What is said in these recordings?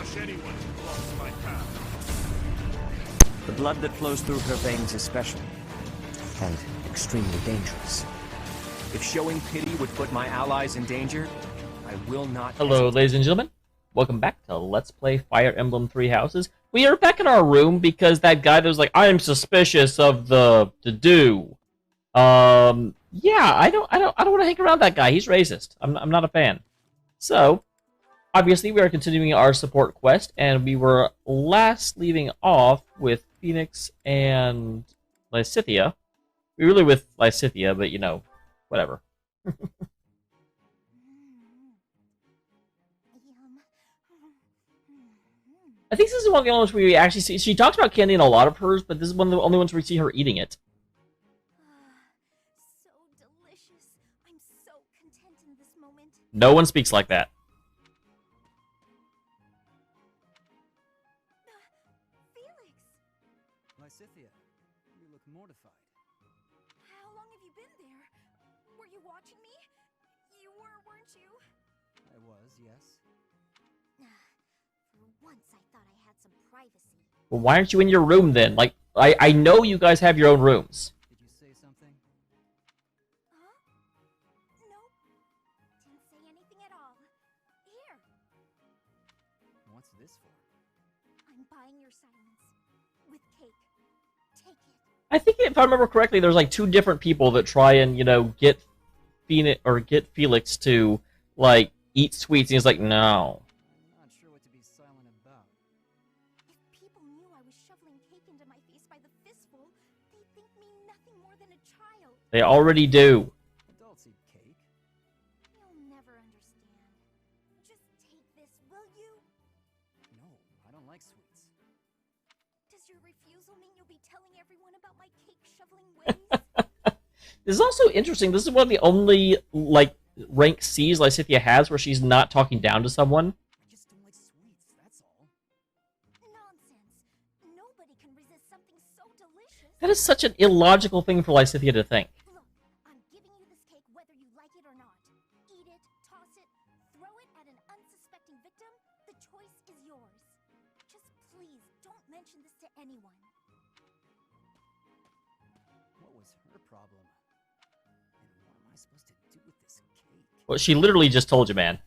crush anyone who crosses my path. The blood that flows through her veins is special, and extremely dangerous. If showing pity would put my allies in danger, I will not Hello, hesitate. ladies and gentlemen. Welcome back to Let's Play Fire Emblem Three Houses. We are back in our room because that guy that was like, I am suspicious of the do. Yeah, I don't want to hang around that guy. He's racist. I'm not a fan. So, obviously, we are continuing our support quest, and we were last leaving off with Phoenix and Lysithea. We were really with Lysithea, but you know, whatever. I think this is one of the only ones where we actually see. She talks about candy in a lot of hers, but this is one of the only ones where we see her eating it. So delicious. I'm so content in this moment. No one speaks like that. Felix, Lysithea, you look mortified. how long have you been there? Were you watching me? You were, weren't you? I was, yes. For once, I thought I had some privacy. Well, why aren't you in your room then? Like, I know you guys have your own rooms. Did you say something? Huh? Nope. Didn't say anything at all. Here, What's this for? I'm buying your silence. With cake. Take it. I think if I remember correctly, there's like two different people that try and, you know, get Phoenix or get Felix to like eat sweets, and he's like, no. I'm not sure what to be silent about. If people knew I was shoveling cake into my face by the fistful, they'd think me nothing more than a child. They already do. Adults eat cake. You'll never understand. Just take this, will you? No, I don't like sweets. Does your refusal mean you'll be telling everyone about my cake shoveling ways? This is also interesting. This is one of the only like rank C's Lysithea has where she's not talking down to someone. I just don't like sweets, that's all. Nonsense. Nobody can resist something so delicious. That is such an illogical thing for Lysithea to think. Look, I'm giving you this cake whether you like it or not. Eat it, toss it, throw it at an unsuspecting victim. The choice is yours. Just please don't mention this to anyone. What was her problem? And what am I supposed to do with this cake? Well, she literally just told you, man.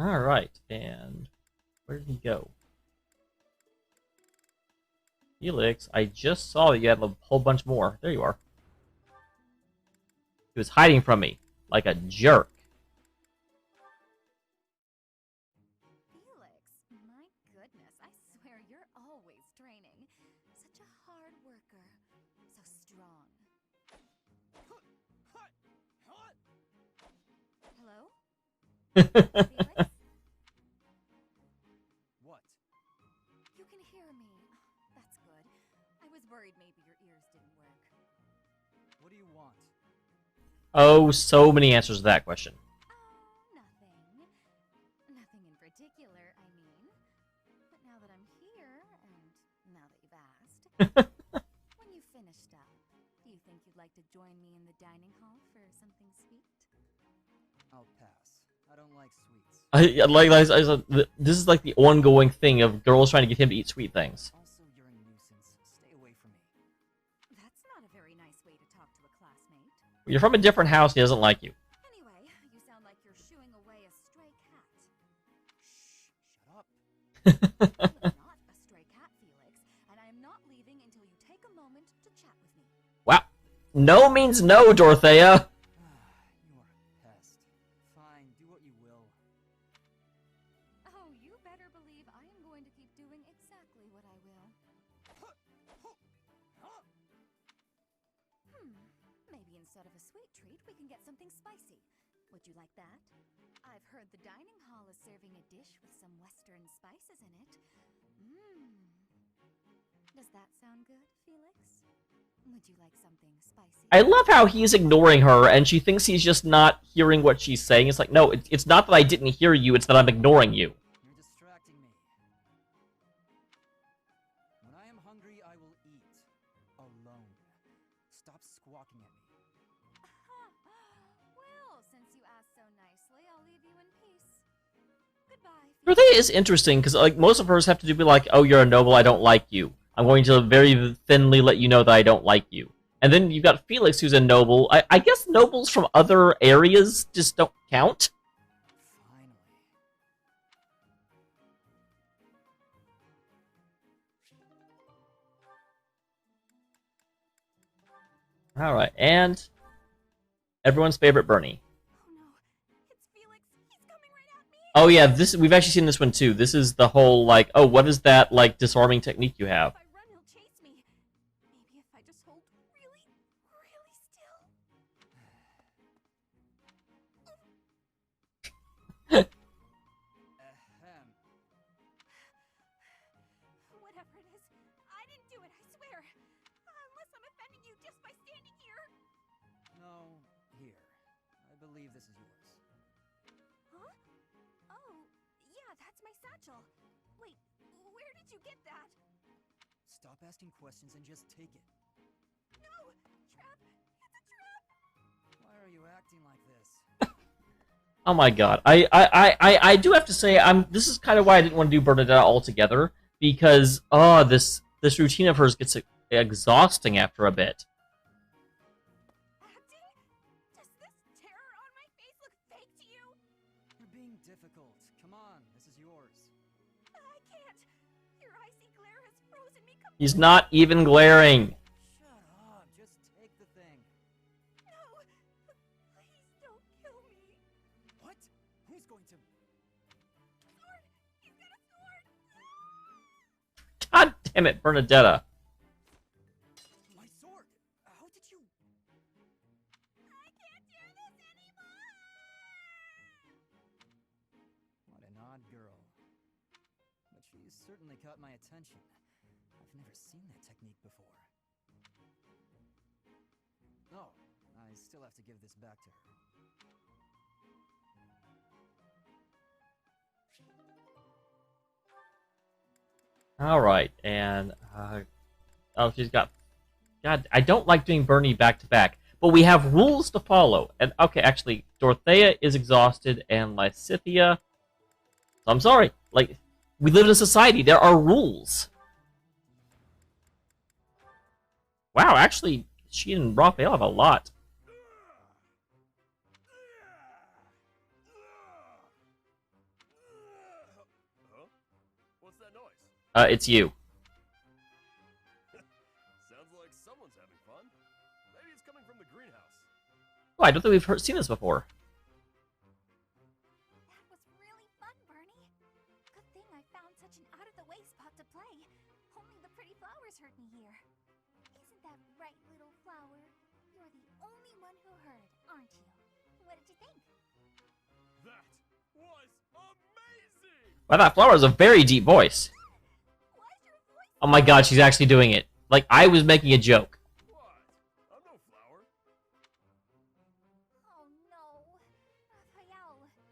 Alright, and where did he go? Felix, I just saw that you had a whole bunch more. There you are. He was hiding from me, like a jerk. Felix, my goodness, I swear you're always training. Such a hard worker. So strong. Hello? Felix? What? You can hear me. That's good. I was worried maybe your ears didn't work. What do you want? Oh, so many answers to that question. Oh, nothing. Nothing in particular, I mean. But now that I'm here, and now that you've asked, when you finished up, do you think you'd like to join me in the dining hall for something sweet? I'll pass. I don't like sweets. This is like the ongoing thing of girls trying to get him to eat sweet things. Also, you're a nuisance. Stay away from me. That's not a very nice way to talk to a classmate. You're from a different house, he doesn't like you. Anyway, you sound like you're shooing away a stray cat. Shh, shut up. I'm not a stray cat, Felix, and I am not leaving until you take a moment to chat with me. Wow. No means no, Dorothea. You are a pest. Fine, do what you will. Oh, you better believe I am going to keep doing exactly what I will. Maybe instead of a sweet treat, we can get something spicy. Would you like that? I've heard the dining hall is serving a dish with some Western spices in it. Does that sound good, Felix? Would you like something spicy? I love how he's ignoring her, and she thinks he's just not hearing what she's saying. It's like, no, it's not that I didn't hear you, it's that I'm ignoring you. You're distracting me. When I am hungry, I will eat. Alone. Stop squawking at me. Well, Goodbye. Rodeo is interesting because like most of hers have to do with like, oh, you're a noble, I don't like you. I'm going to very thinly let you know that I don't like you. And then you've got Felix, who's a noble. I guess nobles from other areas just don't count. Finally. All right, and everyone's favorite Bernie. Oh no, it's Felix. He's coming right at me. Oh yeah, this we've actually seen this one too. This is the whole like, oh, what is that like disarming technique you have? If I run, he'll chase me. Maybe if I just hold really, really still. Ahem. Whatever it is, I didn't do it, I swear. Unless I'm offending you just by standing here. No, here. I believe this is yours. Huh? Oh, yeah, that's my satchel. Wait, where did you get that? Stop asking questions and just take it. No! Trap! It's a trap! Why are you acting like this? Oh my god, I do have to say, this is kind of why I didn't want to do Bernadette altogether, because this routine of hers gets exhausting after a bit. Acting? Does this terror on my face look fake to you? You're being difficult. Come on, this is yours. I can't. Your icy glare has frozen me completely. He's not even glaring. Shut up. Just take the thing. No! Please don't kill me. What? Who's going to... Sword! He's got a sword! God damn it, Bernadetta. My sword! How did you... I can't do this anymore! What an odd girl. But she's certainly caught my attention. I've never seen that technique before. Oh, I still have to give this back to her. Alright, and, oh, she's got... God, I don't like doing Bernie back-to-back, but we have rules to follow. And, okay, actually, Dorothea is exhausted, and Lysithea... So I'm sorry, like, we live in a society, there are rules. Wow, actually, she and Raphael have a lot. Huh? What's that noise? It's you. Sounds like someone's having fun. Maybe it's coming from the greenhouse. Oh, I don't think we've seen this before. That was really fun, Bernie. Good thing I found such an out-of-the-way spot to play. Only the pretty flowers heard me here. Isn't that right, little flower? You're the only one who heard, aren't you? What did you think? That was amazing! Wow, that flower has a very deep voice. Why's your voice? Oh my god, she's actually doing it. Like, I was making a joke. What? I'm no flower. Oh no. Raphael, you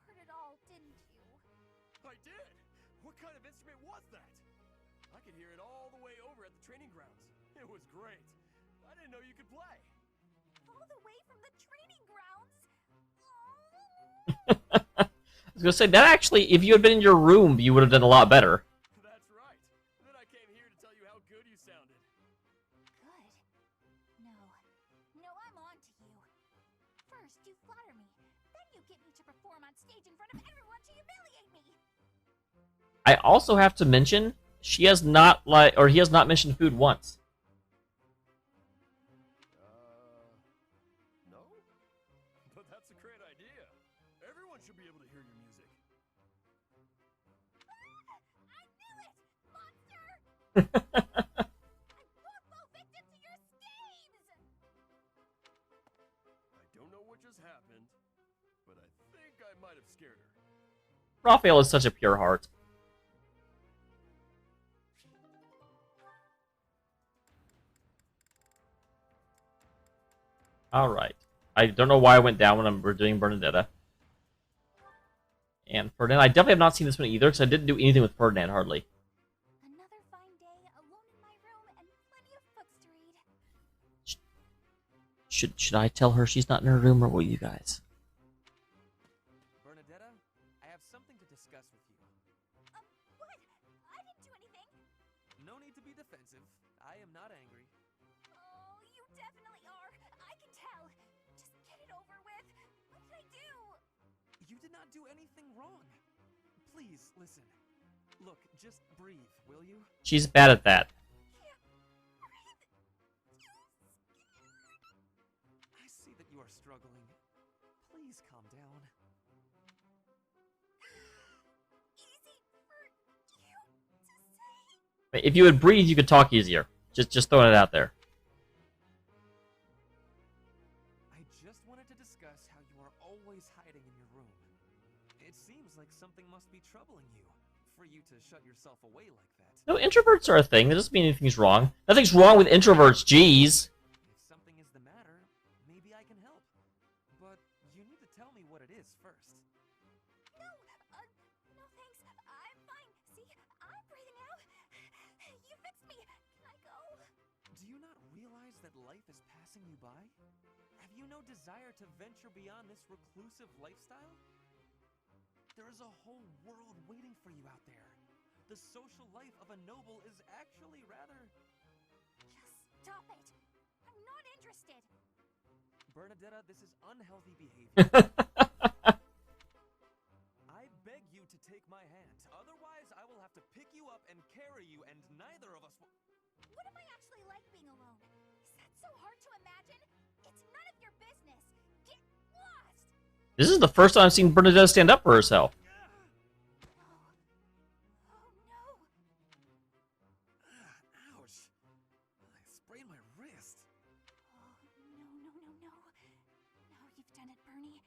heard it all, didn't you? I did! What kind of instrument was that? I could hear it all the way over at the training grounds. It was great. I didn't know you could play. All the way from the training grounds? I was gonna say, that actually, if you had been in your room, you would have done a lot better. That's right. Then I came here to tell you how good you sounded. Good. No. No, I'm on to you. First, you flatter me. Then you get me to perform on stage in front of everyone to humiliate me. I also have to mention, he has not mentioned food once. No? But that's a great idea. Everyone should be able to hear your music. I knew it! Monster! I won't fall victim to your schemes! I don't know what just happened, but I think I might have scared her. Raphael is such a pure heart. Alright. I don't know why I went down when we're doing Bernadetta. And Ferdinand, I definitely have not seen this one either, because I didn't do anything with Ferdinand, hardly. Another fine day, alone in my room, and plenty of books to read. Should I tell her she's not in her room, or will you guys? Bernadetta, I have something to discuss with you. What? I didn't do anything. No need to be defensive. I am not angry. Oh, you definitely are. I can tell. Just get it over with. What did I do? You did not do anything wrong. Please, listen. Look, just breathe, will you? She's bad at that. I see that you are struggling. Please calm down. Easy for you to say. If you would breathe, you could talk easier. Just throwing it out there. I just wanted to discuss how you are always hiding in your room. It seems like something must be troubling you, for you to shut yourself away like that. No, introverts are a thing. That doesn't mean anything's wrong. Nothing's wrong with introverts, jeez. If something is the matter, maybe I can help. But you need to tell me what it is first. No, no thanks. I'm fine. See, I'm breathing out. You fixed me. Can I go? Do you not realize that life is passing you by? Have you no desire to venture beyond this reclusive lifestyle? There is a whole world waiting for you out there. The social life of a noble is actually rather... Just stop it. I'm not interested. Bernadetta, this is unhealthy behavior. I beg you to take my hand. Otherwise, I will have to pick you up and carry you, and neither of us will... What if I actually like being alone? Is that so hard to imagine? It's none of your business. Get lost. This is the first time I've seen Bernadette stand up for herself. Oh no. Ouch. I sprained my wrist. Oh no. Now you've done it, Bernie.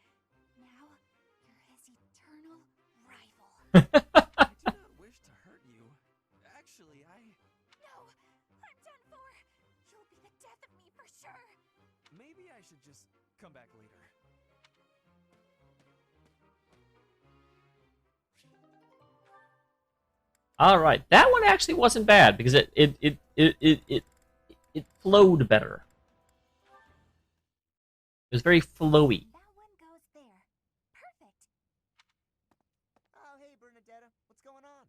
Now you're his eternal rival. I do not wish to hurt you. Actually, No, I'm done for. You'll be the death of me for sure. maybe I should just come back later. All right, that one actually wasn't bad because it flowed better. It was very flowy. That one goes there. Perfect. Oh, hey, Bernadetta. What's going on?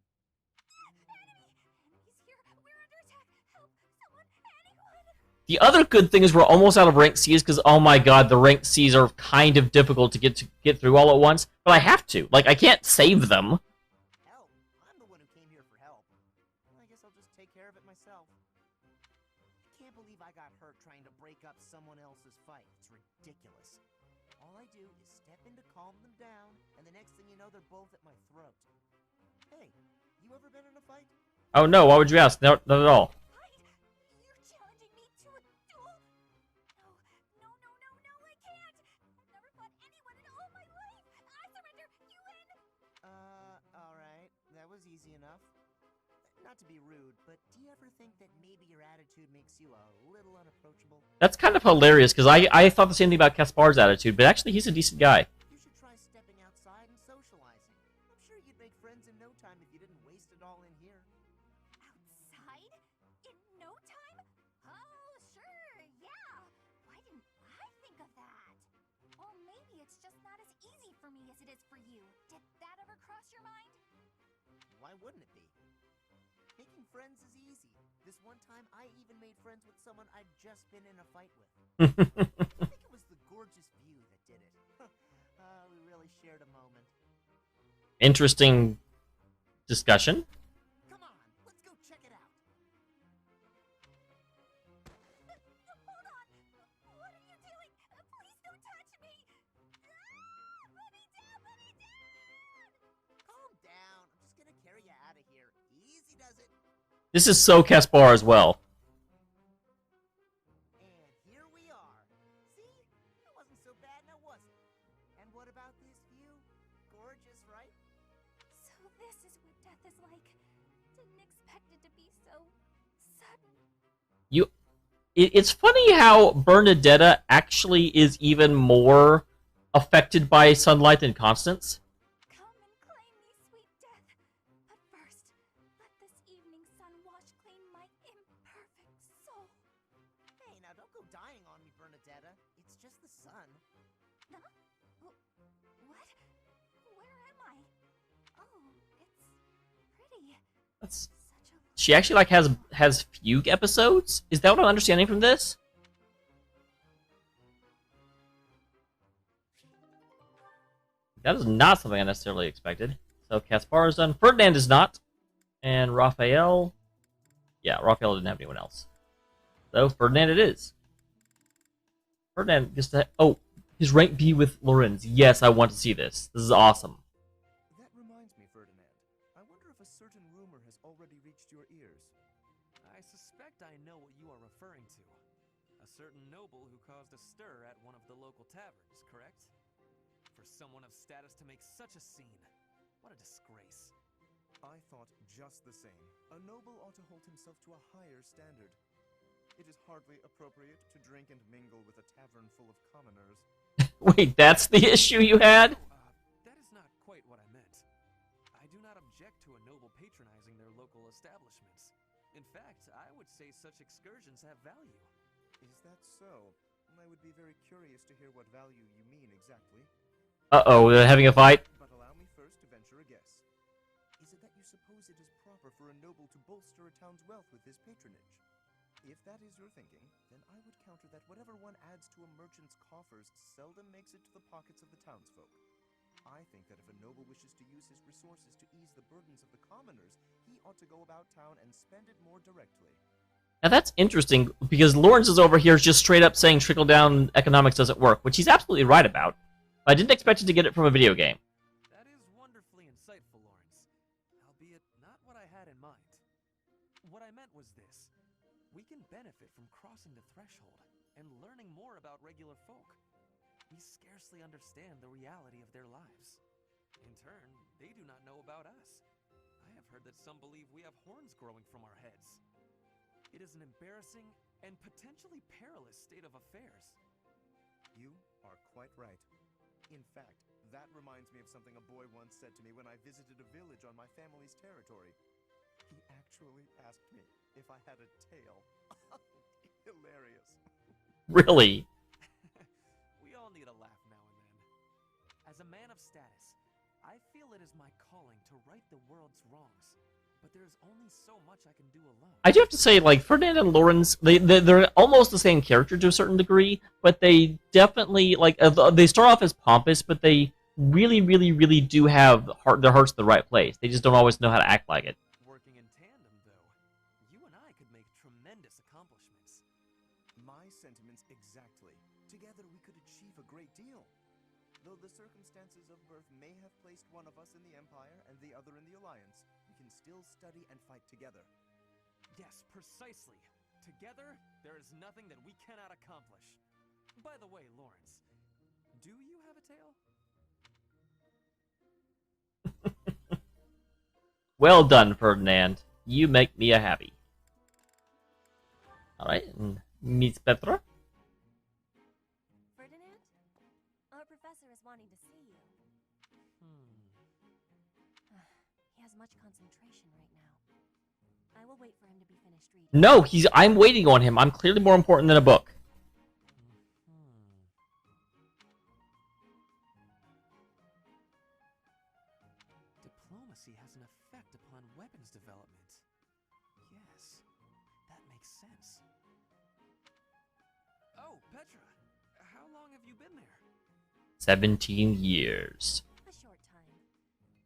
Enemy! Enemy's here. We're under attack. Help! Someone! Anyone! The other good thing is we're almost out of ranked C's because, oh my god, the ranked C's are kind of difficult to get through all at once. But I have to. Like, I can't save them. Help? I'm the one who came here for help. Well, I guess I'll just take care of it myself. I can't believe I got hurt trying to break up someone else's fight. It's ridiculous. All I do is step in to calm them down, and the next thing you know, they're both at my throat. Hey, you ever been in a fight? Oh no, why would you ask? No, not at all. Fight! You're challenging me to a duel? No, I can't! I've never fought anyone in all my life! I surrender! You win! Alright. That was easy enough. Not to be rude, but do you ever think that maybe your attitude makes you a little unapproachable? That's kind of hilarious because I thought the same thing about Kaspar's attitude, but actually he's a decent guy. You should try stepping outside and socializing. I'm sure you'd make friends in no time if you didn't waste it all in here. Outside? In no time? Oh, sure, yeah! Why didn't I think of that? Or maybe it's just not as easy for me as it is for you. Did that ever cross your mind? Why wouldn't it be? Making friends is easy. This one time, I even made friends with someone I'd just been in a fight with. I think it was the gorgeous view that did it. We really shared a moment. Interesting discussion. Come on, let's go check it out. Hold on! What are you doing? Please don't touch me! Put me down! Put me down! Calm down. I'm just gonna carry you out of here. Easy does it. This is so Kaspar as well. And here we are. See? It wasn't so bad now, was it? And what about this view? Gorgeous, right? So this is what death is like. Didn't expect it to be so sudden. It's funny how Bernadetta actually is even more affected by sunlight than Constance. Come and claim me, sweet death. But first, let this evening sun wash clean my imperfect soul. Hey, now don't go dying on me, Bernadetta. It's just the sun. Huh? What? Where am I? Oh, already. That's... Such a She actually like has fugue episodes? Is that what I'm understanding from this? That is not something I necessarily expected. So Caspar is done. Ferdinand is not. And Raphael... Yeah, Raphael didn't have anyone else. So Ferdinand it is. Ferdinand gets to... Oh, his rank B with Lorenz. Yes, I want to see this. This is awesome. That reminds me, Ferdinand. I wonder if a certain rumor has already reached your ears. I suspect I know what you are referring to. A certain noble who caused a stir at one of the local taverns, correct? For someone of status to make such a scene. What a disgrace. I thought just the same. A noble ought to hold himself to a higher standard. It is hardly appropriate to drink and mingle with a tavern full of commoners. Wait, that's the issue you had? That is not quite what I meant. I do not object to a noble patronizing their local establishments. In fact, I would say such excursions have value. Is that so? I would be very curious to hear what value you mean exactly. Uh-oh, they're having a fight? But allow me first to venture a guess. Is it that you suppose it is proper for a noble to bolster a town's wealth with his patronage? If that is your thinking, then I would counter that whatever one adds to a merchant's coffers seldom makes it to the pockets of the townsfolk. I think that if a noble wishes to use his resources to ease the burdens of the commoners, he ought to go about town and spend it more directly. Now that's interesting, because Lawrence is over here just straight up saying trickle-down economics doesn't work, which he's absolutely right about. I didn't expect you to get it from a video game. That is wonderfully insightful, Lawrence. Albeit not what I had in mind. What I meant was this. We can benefit from crossing the threshold and learning more about regular folk. We scarcely understand the reality of their lives. In turn, they do not know about us. I have heard that some believe we have horns growing from our heads. It is an embarrassing and potentially perilous state of affairs. You are quite right. In fact, that reminds me of something a boy once said to me when I visited a village on my family's territory. He actually asked me if I had a tail. Hilarious. Really? We all need a laugh now and then. As a man of status, I feel it is my calling to right the world's wrongs. But there's only so much I can do alone. I do have to say, like, Ferdinand and Lawrence, they're almost the same character to a certain degree, but they definitely, like, they start off as pompous, but they really, really, really do have their hearts in the right place. They just don't always know how to act like it. Working in tandem, though, you and I could make tremendous accomplishments. My sentiments exactly. Together we could achieve a great deal. Though the circumstances of birth may have placed one of us in the Empire and the other in the Alliance, we can still study and fight together. Yes, precisely. Together, there is nothing that we cannot accomplish. By the way, Lawrence, do you have a tail? Well done, Ferdinand. You make me a happy. Alright, and Miss Petra? Ferdinand? Our professor is wanting to see you. He has much concentration right now. I will wait for him to be finished reading. No, I'm waiting on him. I'm clearly more important than a book. Diplomacy has an effect upon weapons development. Yes, that makes sense. Oh, Petra, how long have you been there? 17 years. A short time.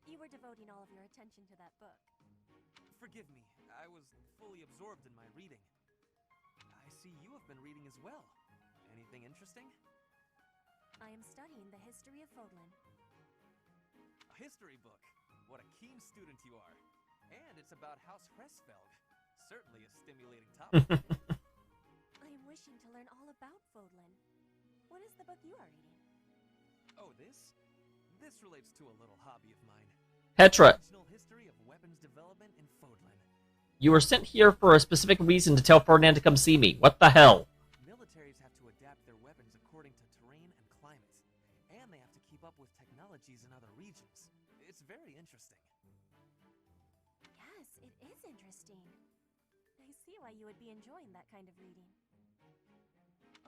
You were devoting all of your attention to that book. Forgive me, I was fully absorbed in my reading. I see you have been reading as well. Anything interesting? I am studying the history of Fodlan. A history book. What a keen student you are. And it's about House Hresfelg. Certainly a stimulating topic. I am wishing to learn all about Fodlan. What is the book you are reading? Oh, this? This relates to a little hobby of mine. Petra, Original history of weapons development in Fodlan. you were sent here for a specific reason to tell Ferdinand to come see me. What the hell? Militaries have to adapt their weapons according to terrain and climate. And they have to keep up with technologies in other regions. It's very interesting. Yes, it is interesting. I see why you would be enjoying that kind of reading.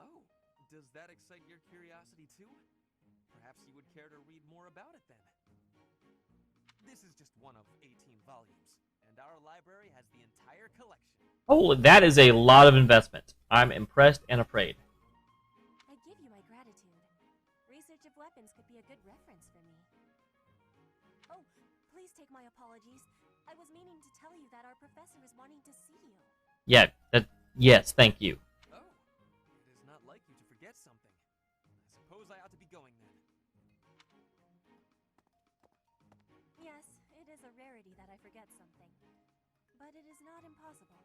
Oh, does that excite your curiosity too? Perhaps you would care to read more about it then. This is just one of 18 volumes, and our library has the entire collection. Holy, that is a lot of investment. I'm impressed and afraid. I give you my gratitude. Research of weapons could be a good reference for me. Oh, please take my apologies. I was meaning to tell you that our professor is wanting to see you. Yeah, yes, thank you. Oh, it is not like you to forget something. I suppose I ought to be going then. Yes, it is a rarity that I forget something. But it is not impossible.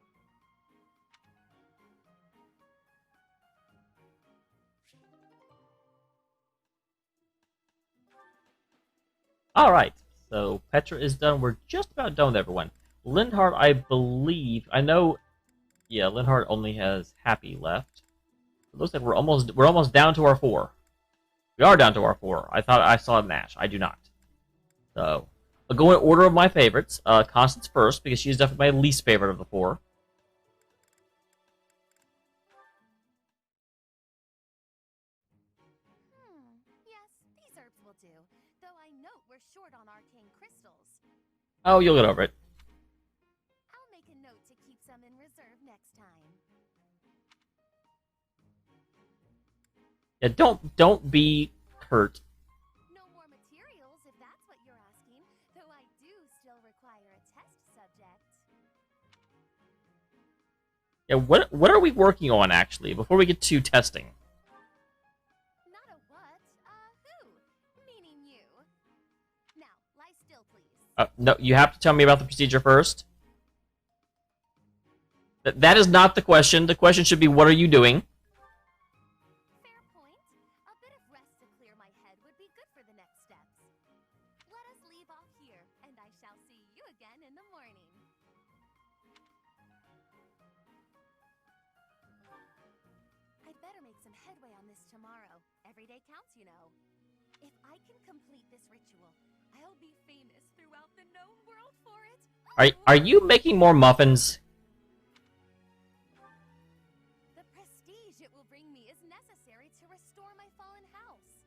Alright, so Petra is done. We're just about done with everyone. Linhardt, I believe, I know, yeah, Linhardt only has Happy left. It looks like we're almost down to our 4. We are down to our 4. I thought I saw Nash. I do not. So, I'll go in order of my favorites. Constance first, because she's definitely my least favorite of the 4. Yes, these herbs will do. Though I note we're short on arcane crystals. Oh, you'll get over it. I'll make a note to keep some in reserve next time. Yeah, don't be hurt. No more materials, if that's what you're asking. Though I do still require a test subject. Yeah, what are we working on, actually, before we get to testing? Not a what? Who? Meaning you. Now, lie still, please. No, you have to tell me about the procedure first. That is not the question. The question should be, what are you doing? Fair point. A bit of rest to clear my head would be good for the next steps. Let us leave off here, and I shall see you again in the morning. I'd better make some headway on this tomorrow. Every day counts, you know. If I can complete this ritual, I'll be famous throughout the known world for it. Are you making more muffins? The prestige it will bring me is necessary to restore my fallen house.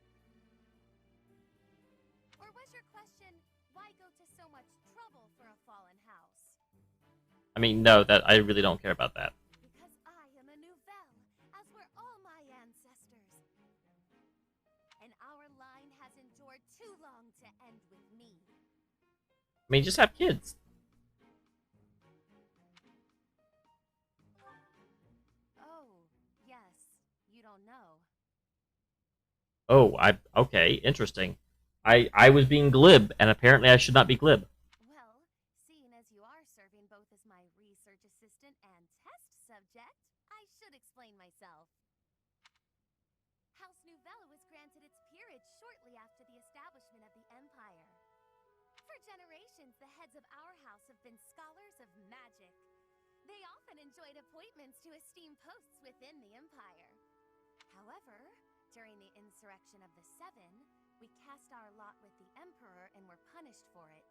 Or was your question, why go to so much trouble for a fallen house? I mean, no, that I really don't care about that. Because I am a nouvelle, as were all my ancestors. And our line has endured too long to end with me. I mean, just have kids. Oh, yes, you don't know. Oh, okay, interesting. I was being glib, and apparently I should not be glib. Well, seeing as you are serving both as my research assistant and test subject, I should explain myself. House Nouvelle was granted its peerage shortly after the establishment of the Empire. For generations, the heads of our house have been scholars of magic. They often enjoyed appointments to esteemed posts within the Empire. However, during the insurrection of the Seven, we cast our lot with the Emperor and were punished for it.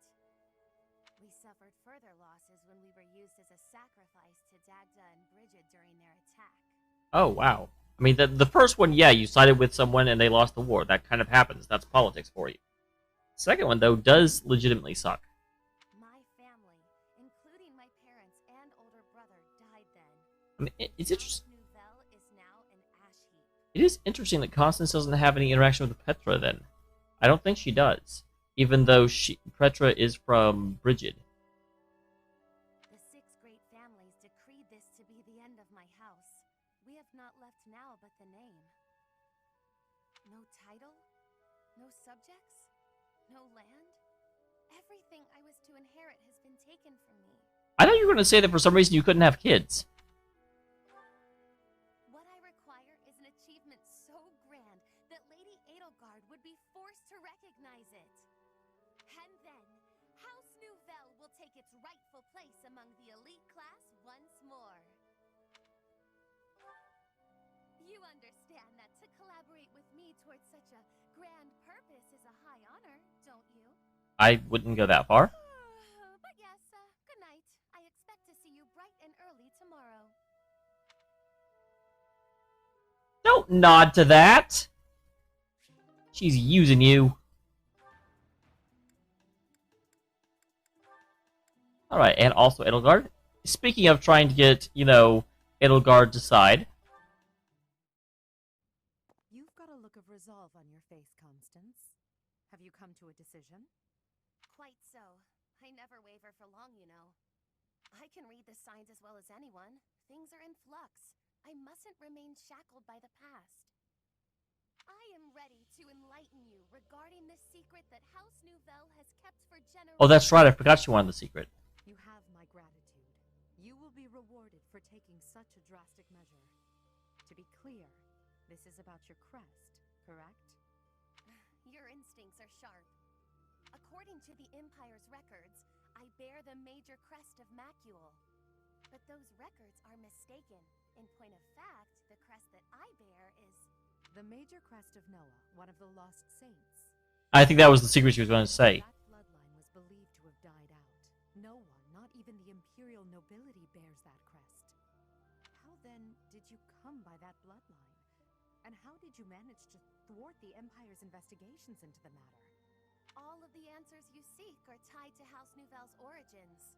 We suffered further losses when we were used as a sacrifice to Dagda and Brigid during their attack. Oh, wow. I mean, the first one, yeah, you sided with someone and they lost the war. That kind of happens. That's politics for you. Second one, though, does legitimately suck. My family, including my parents and older brother, died then. I mean, it's interesting. House Nouvelle is now an ash heap. It is interesting that Constance doesn't have any interaction with Petra, then. I don't think she does. Even though Petra is from Brigid. The 6 great families decreed this to be the end of my house. We have not left now but the name. No title? No subjects? No land? Everything I was to inherit has been taken from me. I thought you were going to say that for some reason you couldn't have kids. What I require is an achievement so grand that Lady Edelgard would be forced to recognize it. And then, House Nouvelle will take its rightful place among the elite class once more. You understand that to collaborate with me towards such a grand purpose is a high honor, don't you? I wouldn't go that far. But yes, good night. I expect to see you bright and early tomorrow. Don't nod to that. She's using you. Alright, and also Edelgard. Speaking of trying to get, Edelgard to side. You've got a look of resolve on your face, Constance. Have you come to a decision? Quite so. I never waver for long, you know. I can read the signs as well as anyone. Things are in flux. I mustn't remain shackled by the past. I am ready to enlighten you regarding the secret that House Nouvelle has kept for generations. Oh, that's right, I forgot you wanted the secret. You have my gratitude. You will be rewarded for taking such a drastic measure. To be clear, this is about your crest, correct? Your instincts are sharp. According to the Empire's records, I bear the major crest of Macule. But those records are mistaken. In point of fact, the crest that I bear is... The major crest of Noah, one of the lost saints. I think that was the secret she was going to say. That bloodline was believed to have died out. No one, not even the imperial nobility, bears that crest. How then did you come by that bloodline? And how did you manage to thwart the Empire's investigations into the matter? All of the answers you seek are tied to House Nouvelle's origins.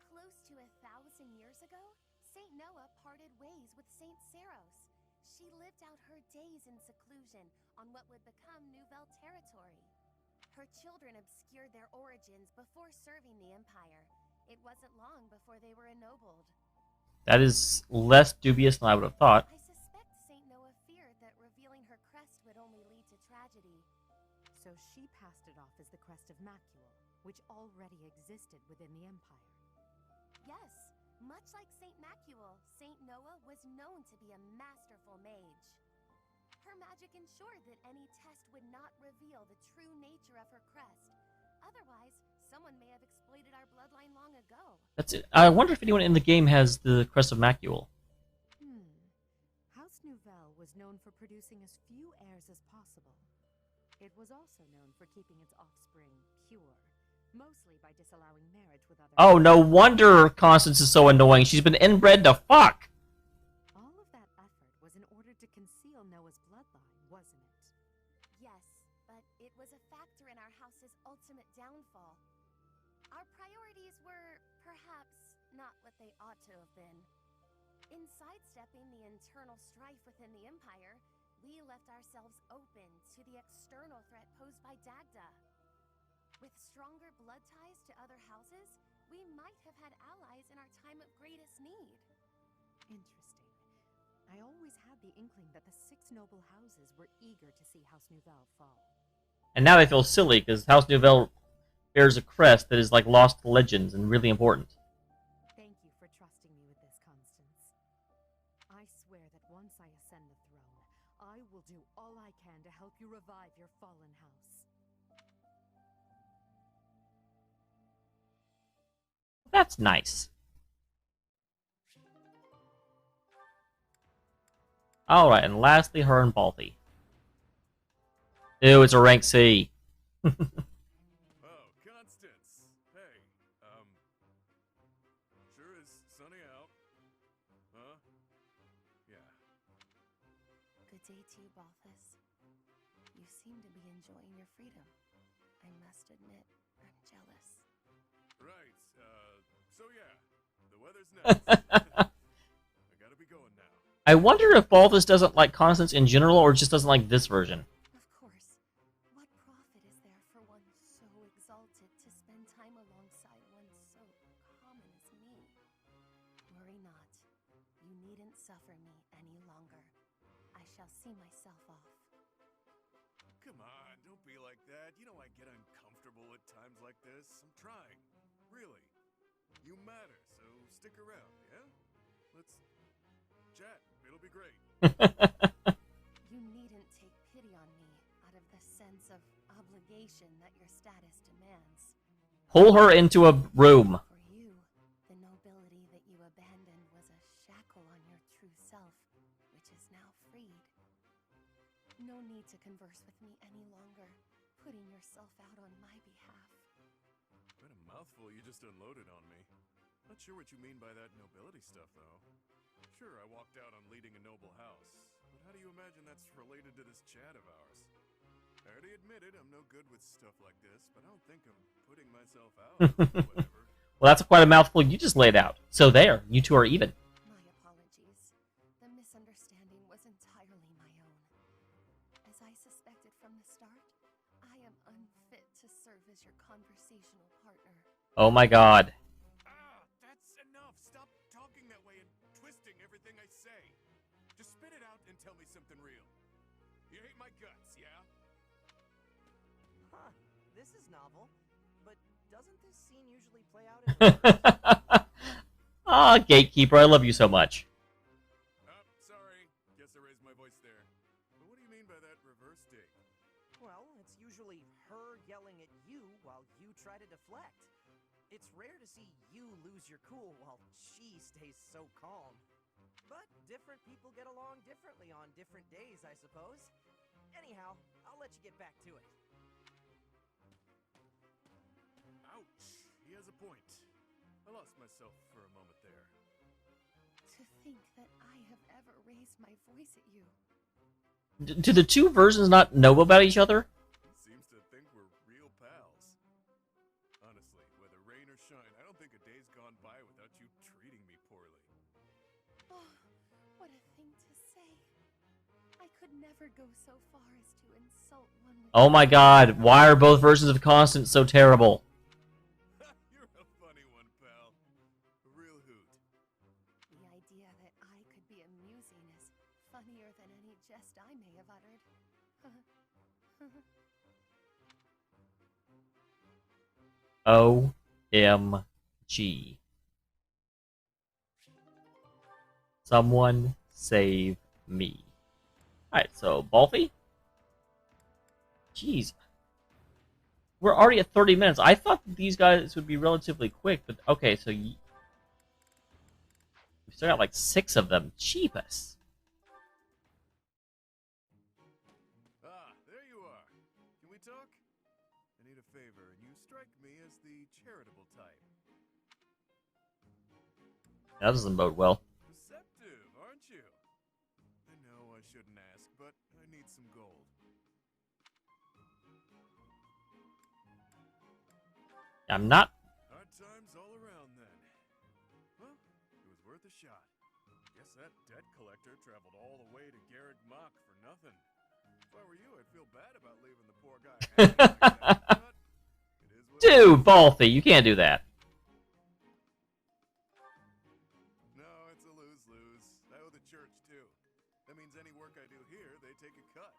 Close to 1,000 years ago, Saint Noah parted ways with Saint Seros. She lived out her days in seclusion on what would become Nouvelle territory. Her children obscured their origins before serving the Empire. It wasn't long before they were ennobled. That is less dubious than I would have thought. I suspect Saint Noah feared that revealing her crest would only lead to tragedy. So she passed it off as the crest of Macule, which already existed within the Empire. Yes, much like Saint Macule, Saint Noah was known to be a masterful mage. Her magic ensured that any test would not reveal the true nature of her crest. Otherwise, someone may have exploited our bloodline long ago. That's it. I wonder if anyone in the game has the crest of Macule. House Nouvelle was known for producing as few heirs as possible. It was also known for keeping its offspring pure, mostly by disallowing marriage with other... Oh, no wonder Constance is so annoying. She's been inbred to fuck. All of that effort was in order to conceal Noah's bloodline, wasn't it? Yes, but it was a factor in our house's ultimate downfall. Our priorities were, perhaps, not what they ought to have been. In sidestepping the internal strife within the Empire, we left ourselves open to the external threat posed by Dagda. With stronger blood ties to other houses, we might have had allies in our time of greatest need. Interesting. I always had the inkling that the 6 noble houses were eager to see House Nouvelle fall. And now they feel silly because House Nouvelle bears a crest that is like lost to legends and really important. Thank you for trusting me with this, Constance. I swear that once I ascend the throne, I will do all I can to help you revive your fallen house. That's nice. Alright, and lastly, her and Balthy. Ew, it's a rank C. Oh, Constance. Hey, sure is sunny out. Huh? Yeah. Good day to you, Balthus. You seem to be enjoying your freedom. I must admit, I'm jealous. Right, so yeah, the weather's nice. I gotta be going now. I wonder if Balthus doesn't like Constance in general or just doesn't like this version. Of course. What profit is there for one so exalted to spend time alongside one so common as me? Worry not. You needn't suffer me any longer. I shall see myself off. Come on, don't be like that. You know I get uncomfortable at times like this. I'm trying. Really. You matter, so stick around, yeah? Let's chat. It'll be great. You needn't take pity on me out of the sense of obligation that your status demands. Pull her into a room. For you, the nobility that you abandoned was a shackle on your true self, which is now freed. No need to converse with me any longer, putting yourself out on my behalf. What a mouthful you just unloaded on me. Not sure what you mean by that nobility stuff, though. Sure, I walked out on leading a noble house, but how do you imagine that's related to this chat of ours? I already admitted I'm no good with stuff like this, but I don't think I'm putting myself out. Whatever. Well, that's quite a mouthful you just laid out. So there, you two are even. My apologies. The misunderstanding was entirely my own. As I suspected from the start, I am unfit to serve as your conversational partner. Oh my god. That's enough. Stop talking that way and twisting everything I say. Just spit it out and tell me something real. You hate my guts, yeah? Huh, this is novel. But doesn't this scene usually play out in reverse? Ah, Gatekeeper, I love you so much. Sorry. Guess I raised my voice there. But what do you mean by that reverse dig? Well, it's usually her yelling at you while you try to deflect. It's rare to see you lose your cool while she stays so calm. But different people get along differently on different days, I suppose. Anyhow, I'll let you get back to it. Ouch. He has a point. I lost myself for a moment there. To think that I have ever raised my voice at you. Do the two versions not know about each other? He seems to think we're real pals. Honestly, whether rain or shine, I don't think a day's gone by without you treating me poorly. Oh, what a thing to say. I could never go so far as to insult one with Oh my god, why are both versions of Constant so terrible? You're a funny one, pal. A real hoot. The idea that I could be amusing is funnier than any jest I may have uttered. OMG. Someone save me. Alright, so Balfi? Jeez. We're already at 30 minutes. I thought these guys would be relatively quick, but okay, so we still got like 6 of them. Cheapest. There you are. Can we talk? I need a favor, and you strike me as the charitable type. That doesn't bode well. Receptive, aren't you? I know I shouldn't ask, but I need some gold. I'm not. Hard times all around then. Well, it was worth a shot. Guess that debt collector traveled all the way to Garrick Mock for nothing. If I were you, I'd feel bad about leaving the poor guy hanging like that, but it is what it is. Dude, Balfi, you can't do that. No, it's a lose-lose. I owe the church, too. That means any work I do here, they take a cut.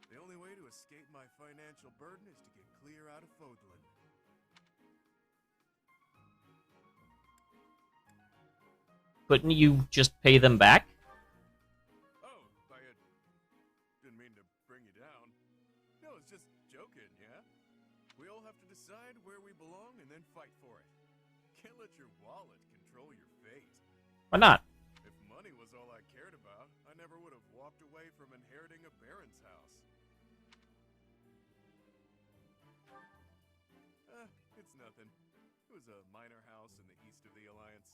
The only way to escape my financial burden is to get clear out of Fodlan. Couldn't you just pay them back? Oh, didn't mean to bring you down. No, it's just joking, yeah? We all have to decide where we belong and then fight for it. Can't let your wallet control your fate. Why not? If money was all I cared about, I never would have walked away from inheriting a baron's house. It's nothing. It was a minor house in the east of the Alliance.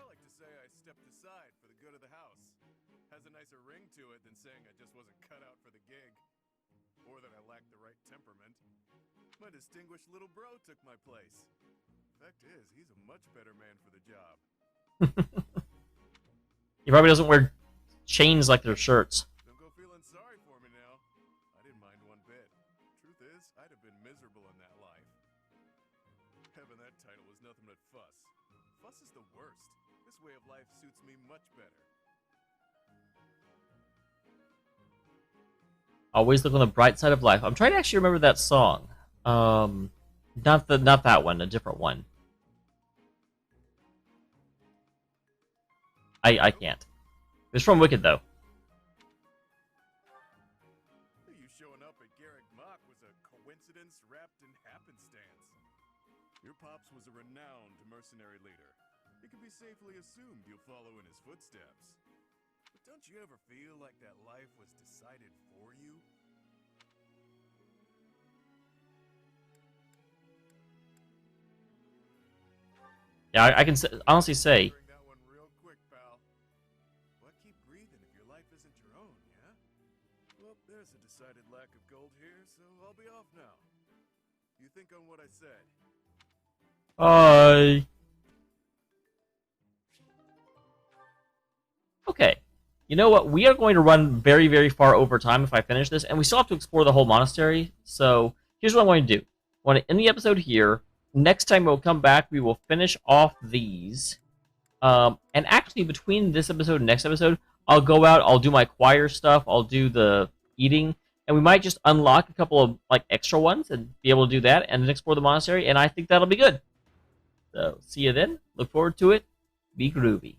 I like to say I stepped aside for the good of the house. Has a nicer ring to it than saying I just wasn't cut out for the gig. Or that I lacked the right temperament. My distinguished little bro took my place. Fact is, he's a much better man for the job. He probably doesn't wear chains like their shirts. Don't go feeling sorry for me now. I didn't mind one bit. Truth is, I'd have been miserable in that life. Having that title was nothing but fuss. Fuss is the worst. This way of life suits me much better. Always look on the bright side of life. I'm trying to actually remember that song. Not that one, a different one. I can't. It's from Wicked though. You showing up at Garrick Mock was a coincidence wrapped in happenstance. Your pops was a renowned mercenary leader. It can be safely assumed you'll follow in his footsteps. But don't you ever feel like that life was decided for you? Yeah, I can honestly say. Bring that one real quick, pal. Why keep breathing if your life isn't your own, yeah? Well, there's a decided lack of gold here, so I'll be off now. You think on what I said. Bye. Okay. You know what? We are going to run very, very far over time if I finish this, and we still have to explore the whole monastery. So here's what I'm going to do. I want to end the episode here. Next time we'll come back, we will finish off these. And actually, between this episode and next episode, I'll go out, I'll do my choir stuff, I'll do the eating, and we might just unlock a couple of like extra ones and be able to do that and then explore the monastery, and I think that'll be good. So, see you then. Look forward to it. Be groovy.